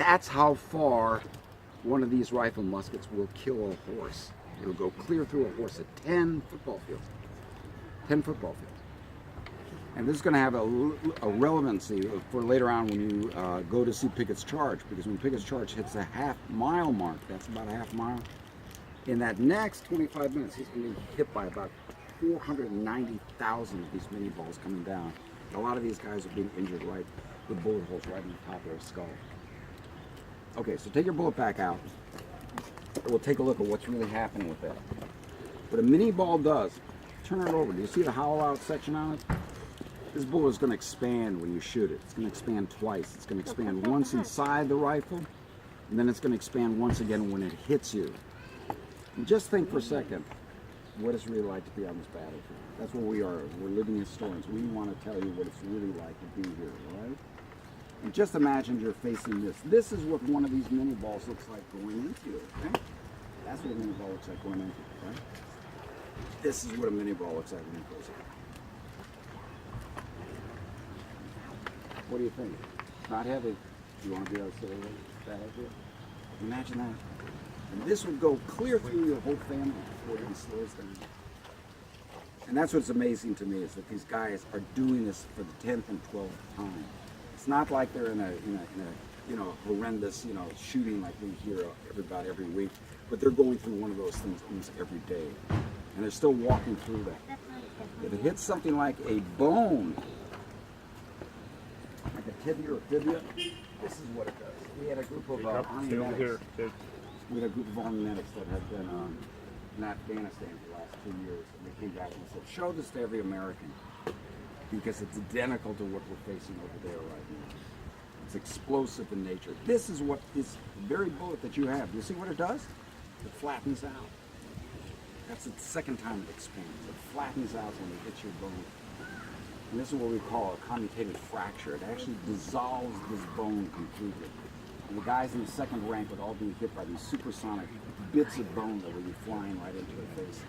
That's how far one of these rifle muskets will kill a horse. It'll go clear through a horse at 10 football fields. 10 football fields. And this is going to have a relevancy for later on when you go to see Pickett's Charge, because when Pickett's Charge hits the half-mile mark, that's about a half mile, in that next 25 minutes, he's going to be hit by about 490,000 of these mini balls coming down. A lot of these guys are being injured right with bullet holes right in the top of their skull. Okay, so take your bullet back out. We'll take a look at what's really happening with that. What a mini ball does, turn it over. Do you see the hollow out section on it? This bullet is going to expand when you shoot it. It's going to expand twice. It's going to expand once inside the rifle, and then it's going to expand once again when it hits you. And just think for a second, what it's really like to be on this battlefield. That's what we are. We're living historians. We want to tell you what it's really like to be here, right? And just imagine you're facing this. This is what one of these mini balls looks like going into you, okay? That's what a mini ball looks like going into you, right? This is what a mini ball looks like when it goes in. What do you think? Not heavy. You want to be able to sit over that heavy? Imagine that. And this would go clear through your whole family before it even slows down. And that's what's amazing to me, is that these guys are doing this for the 10th and 12th time. It's not like they're in a horrendous shooting like we hear about every week, but they're going through one of those things almost every day, and they're still walking through that. If it hits something like a bone, like a tibia or fibula, this is what it does. We had a group of Army medics. We had a group of Army medics that had been in Afghanistan for the last 2 years, and they came back and said, "Show this to every American, because it's identical to what we're facing over there right now. It's explosive in nature." This is what this very bullet that you have. You see what it does? It flattens out. That's the second time it expands. It flattens out when it hits your bone. And this is what we call a commutative fracture. It actually dissolves this bone completely. And the guys in the second rank would all be hit by these supersonic bits of bone that would be flying right into their face.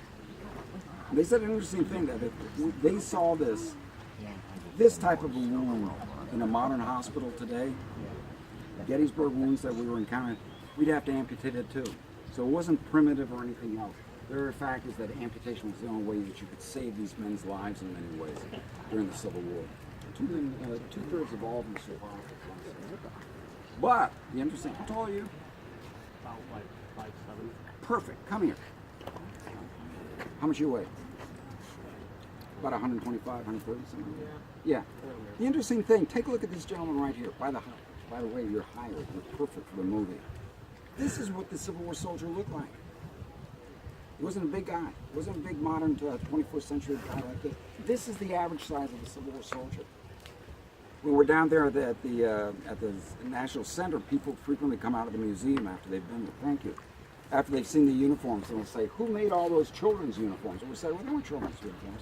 And they said an interesting thing, that if they saw this type of a wound in a modern hospital today, Gettysburg wounds that we were encountering, we'd have to amputate it too. So it wasn't primitive or anything else. The very fact is that amputation was the only way that you could save these men's lives in many ways during the Civil War. Two-thirds of all of them survived. But the interesting, how tall are you? About like 5'7". Perfect. Come here. How much you weigh? About 125, 130, something like that. Yeah. The interesting thing, take a look at this gentleman right here. By the way, you're hired. You're perfect for the movie. This is what the Civil War soldier looked like. He wasn't a big guy. He wasn't a big modern 21st century guy like this. This is the average size of the Civil War soldier. When we're down there at the National Center, people frequently come out of the museum after they've been there. Thank you. After they've seen the uniforms, and they'll say, "Who made all those children's uniforms?" And we say, "Well, they weren't children's uniforms.